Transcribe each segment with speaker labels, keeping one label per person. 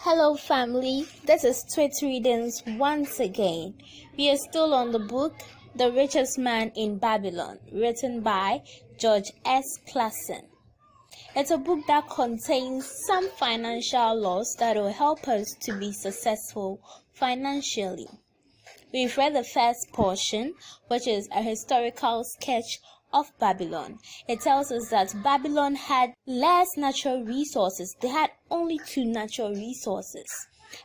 Speaker 1: Hello family, this is Twitreadings once again. We are still on the book The Richest Man in Babylon, written by George S. Clason. It's a book that contains some financial laws that will help us to be successful financially. We've read the first portion, which is a historical sketch of Babylon. It tells us that Babylon had less natural resources. They had only 2 natural resources,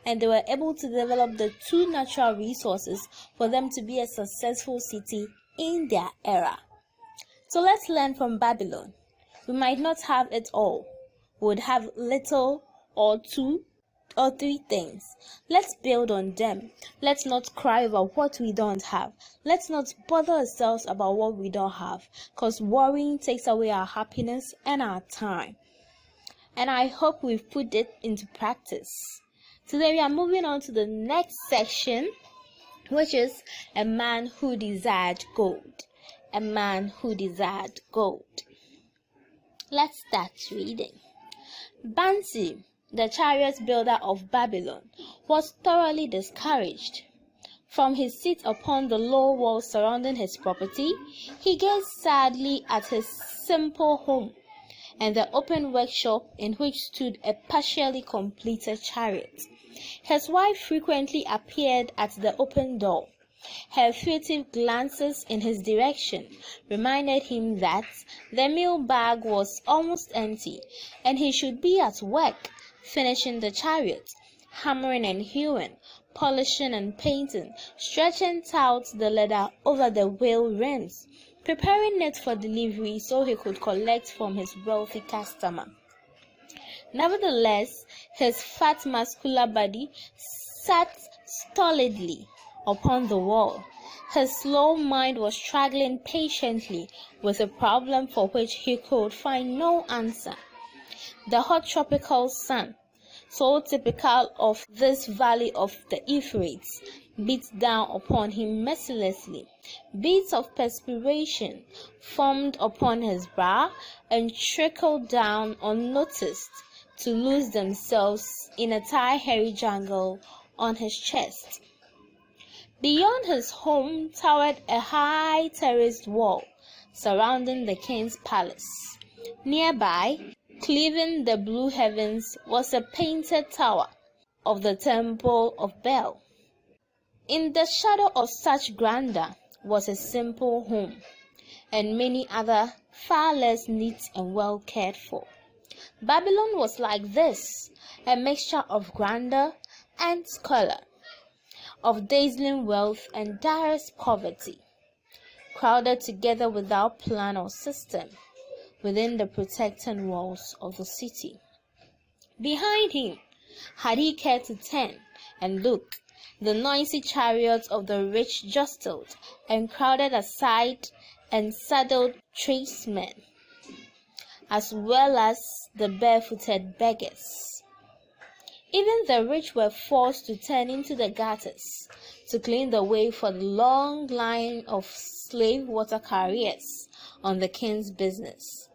Speaker 1: and they were able to develop the 2 natural resources for them to be a successful city in their era. So let's learn from Babylon. We might not have it all. We would have little or 2 or 3 things. Let's build on them. Let's not cry over what we don't have. Let's not bother ourselves about what we don't have, because worrying takes away our happiness and our time. And I hope we've put it into practice. Today we are moving on to the next section, which is a man who desired gold. A man who desired gold. Let's start reading. Bansi, the chariot builder of Babylon, was thoroughly discouraged. From his seat upon the low wall surrounding his property, he gazed sadly at his simple home and the open workshop in which stood a partially completed chariot. His wife frequently appeared at the open door. Her furtive glances in his direction reminded him that the meal bag was almost empty and he should be at work, finishing the chariot, hammering and hewing, polishing and painting, stretching out the leather over the wheel rims, preparing it for delivery so he could collect from his wealthy customer. Nevertheless, his fat muscular body sat stolidly upon the wall. His slow mind was struggling patiently with a problem for which he could find no answer. The hot tropical sun, so typical of this valley of the Euphrates, beat down upon him mercilessly. Beads of perspiration formed upon his brow and trickled down unnoticed to lose themselves in a tie-hairy jungle on his chest. Beyond his home towered a high terraced wall surrounding the king's palace. Nearby, cleaving the blue heavens, was a painted tower of the temple of Bel. In the shadow of such grandeur was a simple home, and many other far less neat and well cared for. Babylon was like this, a mixture of grandeur and squalor, of dazzling wealth and direst poverty, crowded together without plan or system within the protecting walls of the city. Behind him, had he cared to turn and look, the noisy chariots of the rich jostled and crowded aside and saddled tradesmen, as well as the barefooted beggars. Even the rich were forced to turn into the gutters to clean the way for the long line of slave water carriers on the king's business,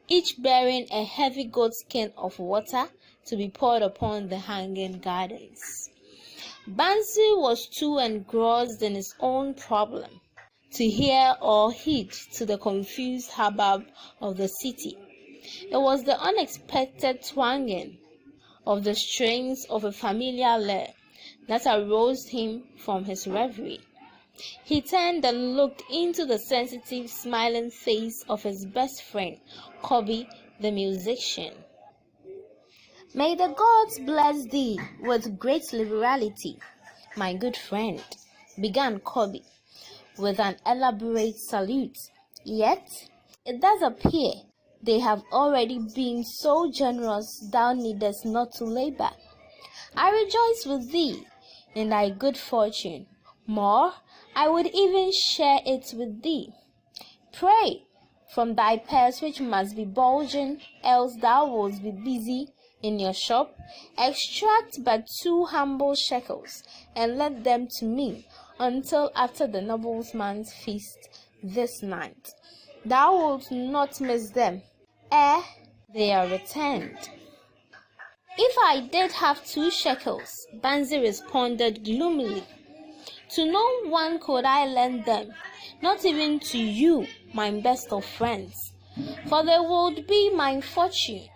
Speaker 1: each bearing a heavy goatskin of water to be poured upon the hanging gardens. Bansi was too engrossed in his own problem to hear or heed to the confused hubbub of the city. It was the unexpected twanging of the strings of a familiar lyre that aroused him from his reverie. He turned and looked into the sensitive, smiling face of his best friend, Kobe, the musician. "May the gods bless thee with great liberality, my good friend," began Kobe, with an elaborate salute. "Yet, it does appear they have already been so generous thou needest not to labor. I rejoice with thee in thy good fortune. More, I would even share it with thee. Pray, from thy purse which must be bulging, else thou wilt be busy in your shop, extract but 2 humble shekels, and let them to me until after the nobleman's feast this night. Thou wilt not miss them ere they are returned." If I did have 2 shekels, Banzi responded gloomily, to no one could I lend them, not even to you, my best of friends, for they would be my fortune,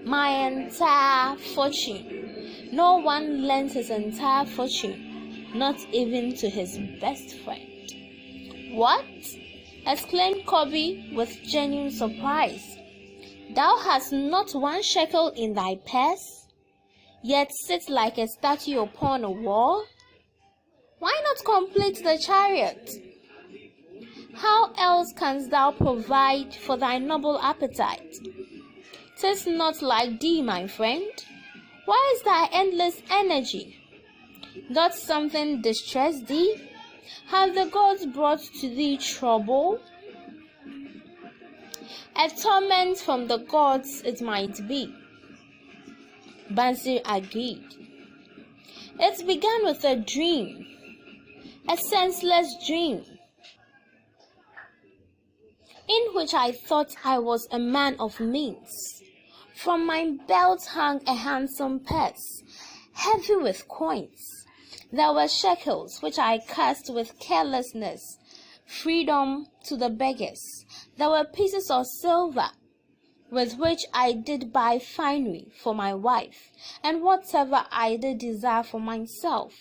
Speaker 1: my entire fortune. No one lends his entire fortune, not even to his best friend. What? Exclaimed Kobe with genuine surprise. Thou hast not 1 shekel in thy purse, yet sit like a statue upon a wall? Why not complete the chariot? How else canst thou provide for thy noble appetite? 'Tis not like thee, my friend. Why is thy endless energy? Doth something distress thee? Have the gods brought to thee trouble? A torment from the gods it might be, Bansi agreed. It began with a dream, a senseless dream, in which I thought I was a man of means. From my belt hung a handsome purse, heavy with coins. There were shekels which I cast with carelessness, freedom to the beggars. There were pieces of silver with which I did buy finery for my wife, and whatever I did desire for myself.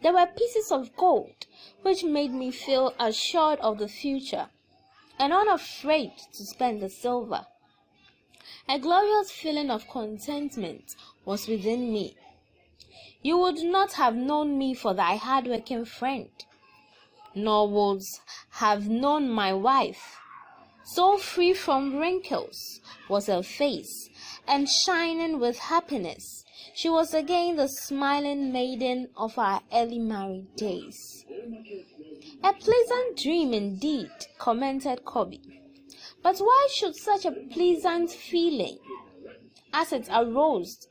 Speaker 1: There were pieces of gold which made me feel assured of the future, and unafraid to spend the silver. A glorious feeling of contentment was within me. You would not have known me for thy hard-working friend, nor wouldst have known my wife. So free from wrinkles was her face, and shining with happiness, she was again the smiling maiden of our early married days. A pleasant dream indeed, commented Kobe. But why should such a pleasant feeling, as it arose,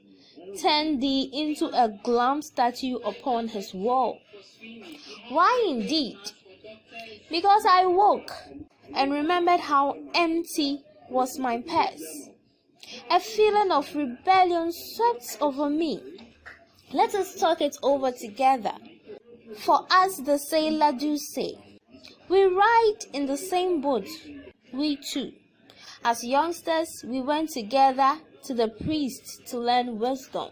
Speaker 1: turn thee into a glum statue upon his wall? Why indeed? Because I woke and remembered how empty was my purse. A feeling of rebellion swept over me. Let us talk it over together. For as the sailor do say, we ride in the same boat, we two. As youngsters, we went together to the priest to learn wisdom.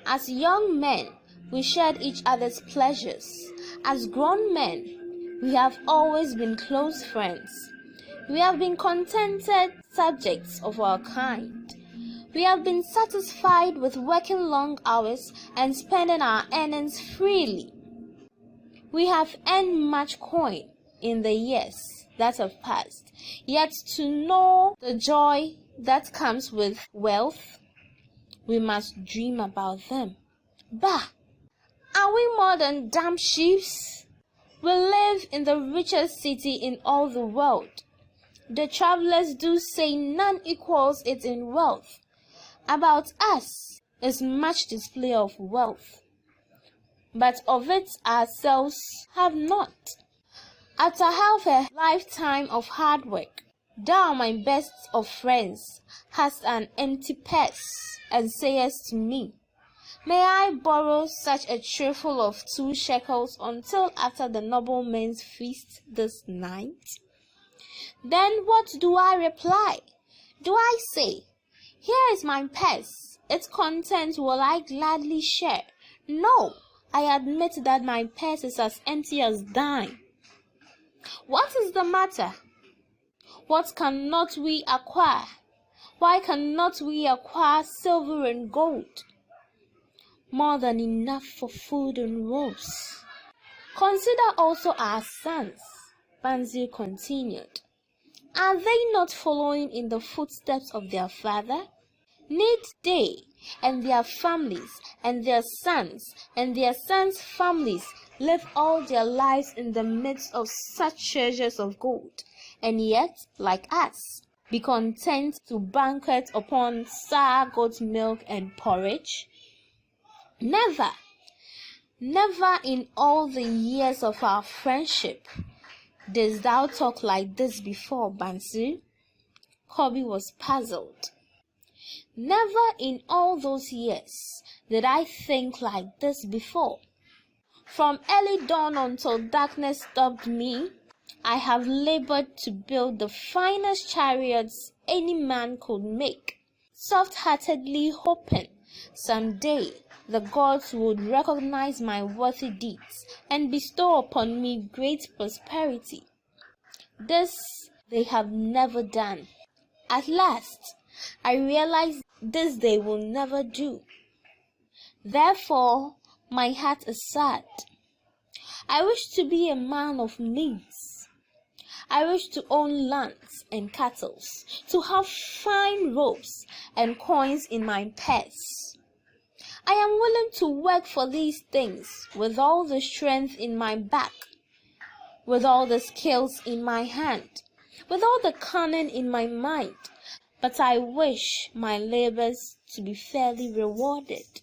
Speaker 1: As young men, we shared each other's pleasures. As grown men, we have always been close friends. We have been contented subjects of our kind. We have been satisfied with working long hours and spending our earnings freely. We have earned much coin in the years that have passed, yet to know the joy that comes with wealth, we must dream about them. Bah! Are we more than dumb sheep? We live in the richest city in all the world. The travelers do say none equals it in wealth. About us is much display of wealth, but of it ourselves have not. After half a lifetime of hard work, thou, my best of friends, hast an empty purse, and sayest to me, may I borrow such a trifle of 2 shekels until after the nobleman's feast this night? Then what do I reply? Do I say, here is my purse, its contents will I gladly share? No, I admit that my purse is as empty as thine. What is the matter? What cannot we acquire? Why cannot we acquire silver and gold? More than enough for food and robes. Consider also our sons, Banzi continued. Are they not following in the footsteps of their father? Need they and their families and their sons and their sons' families live all their lives in the midst of such treasures of gold, and yet, like us, be content to banquet upon sour goat milk and porridge? Never, never in all the years of our friendship didst thou talk like this before, Bansi. Kobe was puzzled. Never in all those years did I think like this before. From early dawn until darkness stopped me, I have labored to build the finest chariots any man could make, soft-heartedly hoping someday the gods would recognize my worthy deeds and bestow upon me great prosperity. This they have never done. At last, I realize this they will never do. Therefore, my heart is sad. I wish to be a man of means. I wish to own lands and cattle, to have fine robes and coins in my purse. I am willing to work for these things with all the strength in my back, with all the skills in my hand, with all the cunning in my mind, but I wish my labors to be fairly rewarded.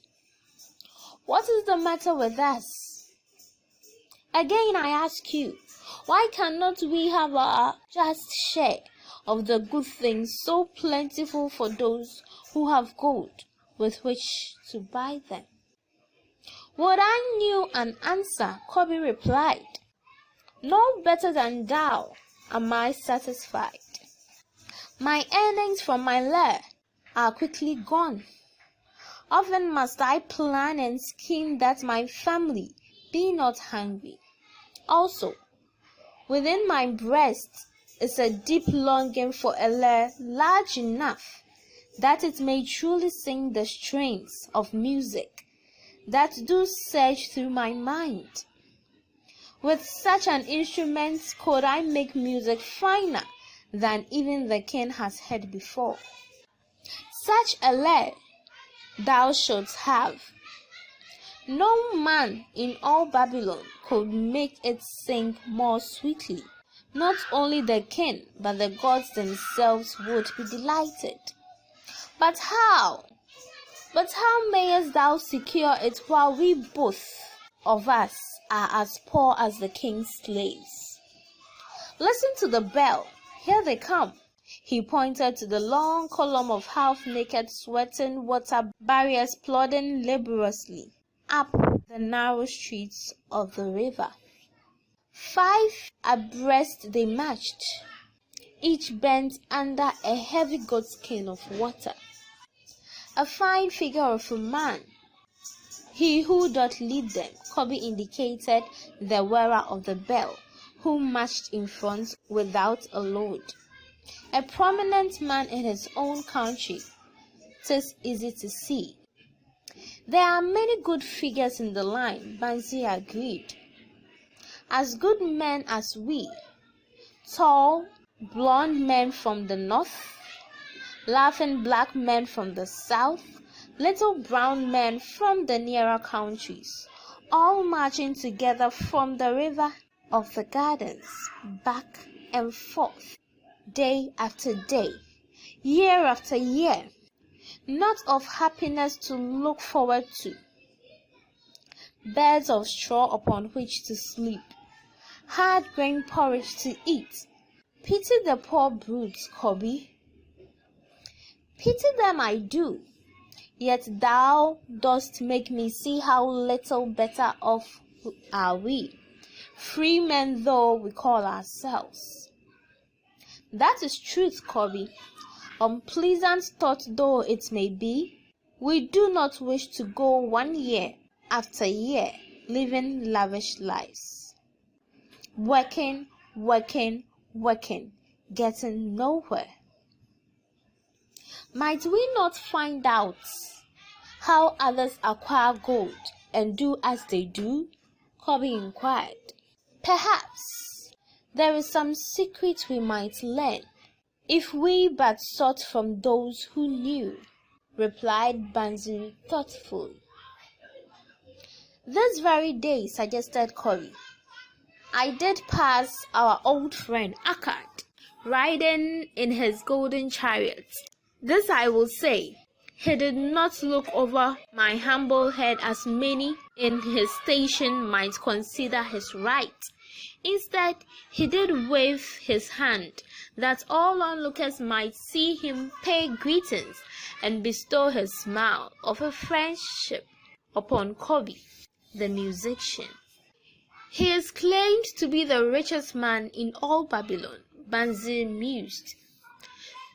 Speaker 1: What is the matter with us? Again, I ask you, why cannot we have our just share of the good things so plentiful for those who have gold with which to buy them? Would I knew an answer, Kobe replied. No better than thou am I satisfied. My earnings from my lair are quickly gone. Often must I plan and scheme that my family be not hungry. Also, within my breast is a deep longing for a lair large enough that it may truly sing the strains of music that do surge through my mind. With such an instrument could I make music finer than even the king has heard before. Such a lair thou shouldst have. No man in all Babylon could make it sing more sweetly. Not only the king, but the gods themselves would be delighted. But how? But how mayest thou secure it while we both of us are as poor as the king's slaves? Listen to the bell. Here they come. He pointed to the long column of half-naked, sweating water barriers plodding laboriously up the narrow streets of the river. 5 abreast they marched, each bent under a heavy goatskin of water. A fine figure of a man, he who doth lead them, Kobe indicated the wearer of the bell, who marched in front without a load. A prominent man in his own country, 'tis easy to see. There are many good figures in the line, Bansi agreed. As good men as we, tall, blonde men from the north, laughing black men from the south, little brown men from the nearer countries, all marching together from the river of the gardens, back and forth, day after day, year after year, not of happiness to look forward to, beds of straw upon which to sleep, hard grain porridge to eat. Pity the poor brutes, Kobe. Pity them I do, yet thou dost make me see how little better off are we, free men though we call ourselves. That is truth, Kobe. Unpleasant thought though it may be, we do not wish to go 1 year after year living lavish lives. Working, getting nowhere. Might we not find out how others acquire gold and do as they do? Kobe inquired. Perhaps there is some secret we might learn, if we but sought from those who knew, replied Banzu thoughtfully. This very day, suggested Kobe, I did pass our old friend Akkad, riding in his golden chariot. This I will say, he did not look over my humble head as many in his station might consider his right. Instead, he did wave his hand that all onlookers might see him pay greetings and bestow his smile of a friendship upon Kobe, the musician. He is claimed to be the richest man in all Babylon, Banzi mused.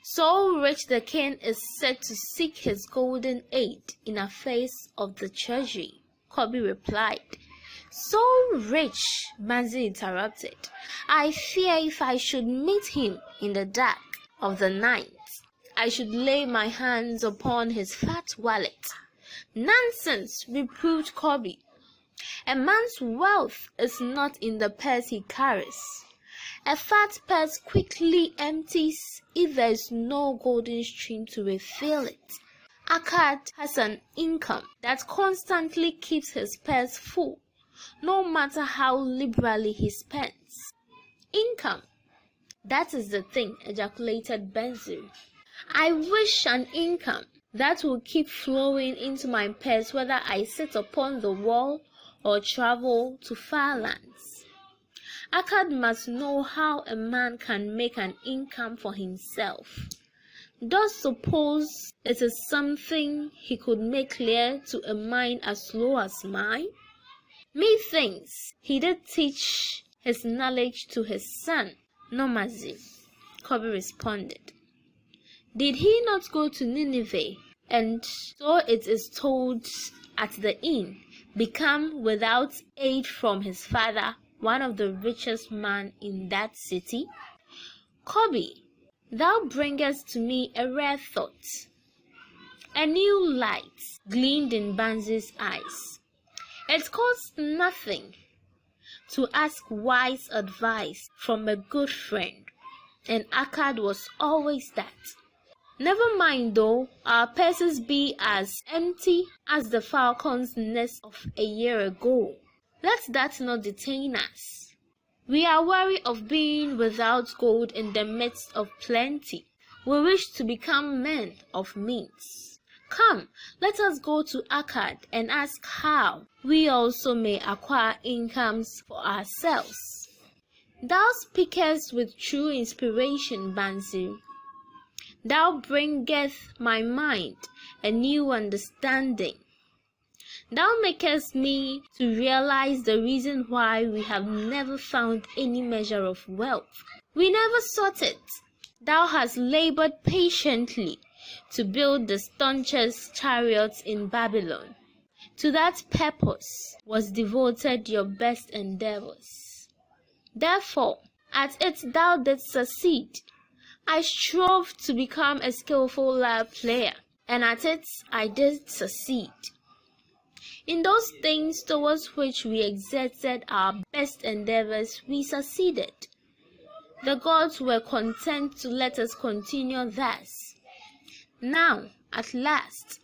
Speaker 1: So rich the king is said to seek his golden aid in affairs of the treasury, Kobe replied. So rich, Banzi interrupted. I fear if I should meet him in the dark of the night, I should lay my hands upon his fat wallet. Nonsense, reproved Kobe. A man's wealth is not in the purse he carries. A fat purse quickly empties if there is no golden stream to refill it. Akkad has an income that constantly keeps his purse full, no matter how liberally he spends. Income, that is the thing, ejaculated Benzu. I wish an income that will keep flowing into my purse whether I sit upon the wall or travel to far lands. Akkad must know how a man can make an income for himself. Does suppose it is something he could make clear to a mind as slow as mine? Methinks he did teach his knowledge to his son, Nomazi, Kobe responded. Did he not go to Nineveh, and so it is told at the inn, become without aid from his father, one of the richest men in that city? Kobe, thou bringest to me a rare thought. A new light gleamed in Banzi's eyes. It costs nothing to ask wise advice from a good friend, and Akkad was always that. Never mind though our purses be as empty as the falcon's nest of a year ago. Let that not detain us. We are weary of being without gold in the midst of plenty. We wish to become men of means. Come, let us go to Akkad and ask how we also may acquire incomes for ourselves. Thou speakest with true inspiration, Banzi. Thou bringest my mind a new understanding. Thou makest me to realize the reason why we have never found any measure of wealth. We never sought it. Thou hast labored patiently to build the staunchest chariots in Babylon. To that purpose was devoted your best endeavors. Therefore, at it thou didst succeed. I strove to become a skillful lyre player, and at it I did succeed. In those things towards which we exerted our best endeavors, we succeeded. The gods were content to let us continue thus. Now, at last,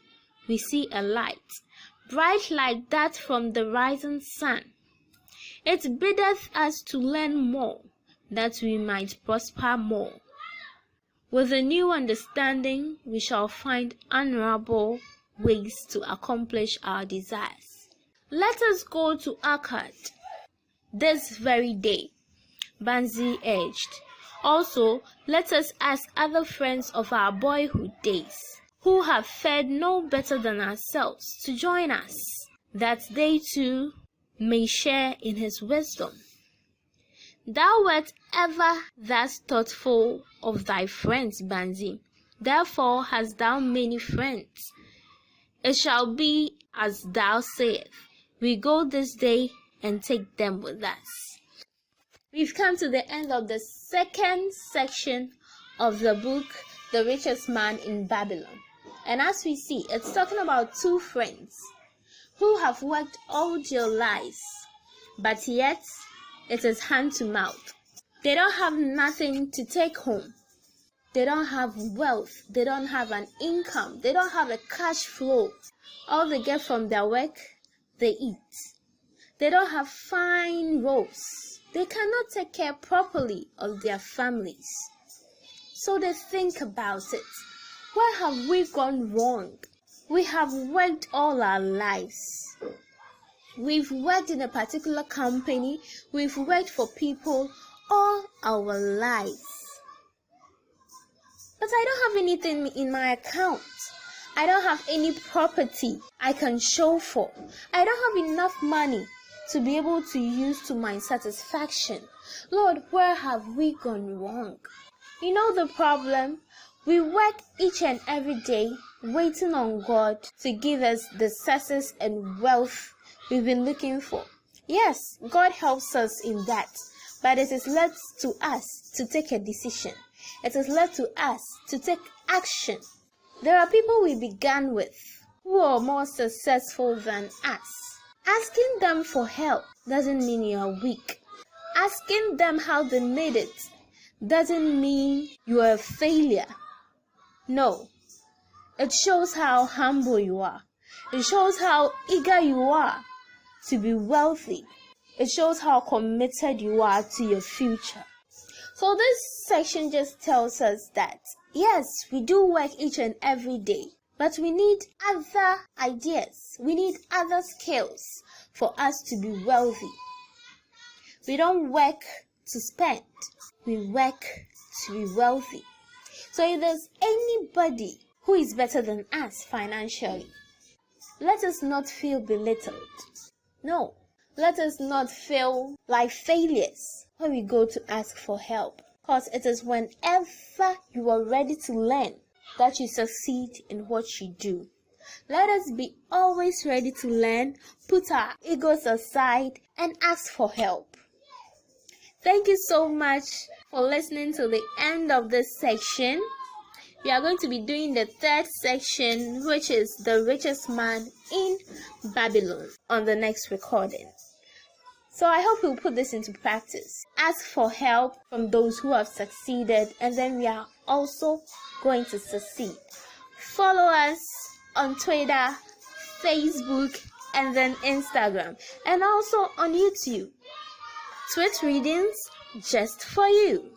Speaker 1: we see a light, bright like that from the rising sun. It biddeth us to learn more, that we might prosper more. With a new understanding, we shall find honorable ways to accomplish our desires. Let us go to Akkad this very day, Banzi urged. Also, let us ask other friends of our boyhood days, who have fared no better than ourselves, to join us, that they too may share in his wisdom. Thou wert ever thus thoughtful of thy friends, Banzi. Therefore hast thou many friends. It shall be as thou sayest. We go this day and take them with us. We've come to the end of the second section of the book, The Richest Man in Babylon. And as we see, it's talking about two friends who have worked all their lives, but yet it is hand to mouth. They don't have nothing to take home. They don't have wealth. They don't have an income. They don't have a cash flow. All they get from their work, they eat. They don't have fine robes. They cannot take care properly of their families. So they think about it. Where have we gone wrong? We have worked all our lives. We've worked in a particular company. We've worked for people all our lives. but I don't have anything in my account. I don't have any property I can show for. I don't have enough money to be able to use to my satisfaction. Lord, where have we gone wrong? You know the problem? We work each and every day waiting on God to give us the success and wealth we've been looking for. Yes, God helps us in that, but it is left to us to take a decision. It is left to us to take action. There are people we began with who are more successful than us. Asking them for help doesn't mean you are weak. Asking them how they made it doesn't mean you are a failure. No, it shows how humble you are. It shows how eager you are to be wealthy. It shows how committed you are to your future. So this section just tells us that, yes, we do work each and every day, but we need other ideas. We need other skills for us to be wealthy. We don't work to spend. We work to be wealthy. So if there's anybody who is better than us financially, let us not feel belittled. No, let us not feel like failures when we go to ask for help. Because it is whenever you are ready to learn that you succeed in what you do. Let us be always ready to learn, put our egos aside, and ask for help. Thank you so much for listening to the end of this section. We are going to be doing the third section, which is the richest man in Babylon, on the next recording. So I hope you'll put this into practice. Ask for help from those who have succeeded, and then we are also going to succeed. Follow us on Twitter, Facebook, and then Instagram, and also on YouTube. Twitreadings just for you.